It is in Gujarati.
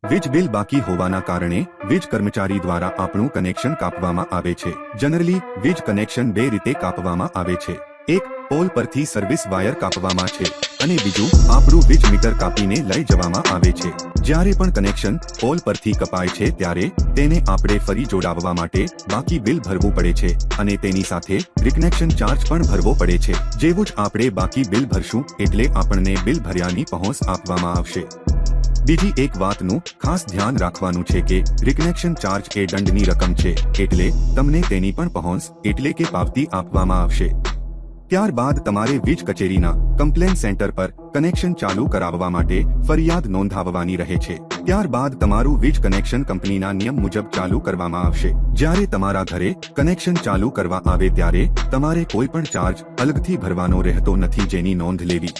વીજ બિલ બાકી હોવાના કારણે વીજ કર્મચારી દ્વારા આપણું કનેક્શન કાપવામાં આવે છે। જનરલી વીજ કનેક્શન બે રીતે કાપવામાં આવે છે। એક, પોલ પરથી સર્વિસ વાયર કાપવામાં છે અને બીજું આપણું વીજ મીટર કાપીને લઈ જવામાં આવે છે। જ્યારે પણ કનેક્શન પોલ પરથી કપાય છે ત્યારે તેને આપણે ફરી જોડાવવા માટે બાકી બિલ ભરવું પડે છે અને તેની સાથે રિકનેક્શન ચાર્જ પણ ભરવો પડે છે। જેવું જ આપણે બાકી બિલ ભરશું એટલે આપણને બિલ ભર્યાની પહોંચ આપવામાં આવશે। બીજી એક વાતનું ખાસ ધ્યાન રાખવાનું છે કે રિકનેક્શન ચાર્જ એ દંડની રકમ છે એટલે તમને તેની પણ પહોંચ એટલે કે પાવતી આપવામાં આવશે। ત્યારબાદ તમારે વીજ કચેરીના કમ્પ્લેન સેન્ટર પર કનેક્શન ચાલુ કરાવવા માટે ફરિયાદ નોંધાવવાની રહે છે। ત્યારબાદ તમારું વીજ કનેક્શન કંપનીના નિયમ મુજબ ચાલુ કરવામાં આવશે। જ્યારે તમારા ઘરે કનેક્શન ચાલુ કરવા આવે ત્યારે તમારે કોઈ પણ ચાર્જ અલગથી ભરવાનો રહેતો નથી, જેની નોંધ લેવી।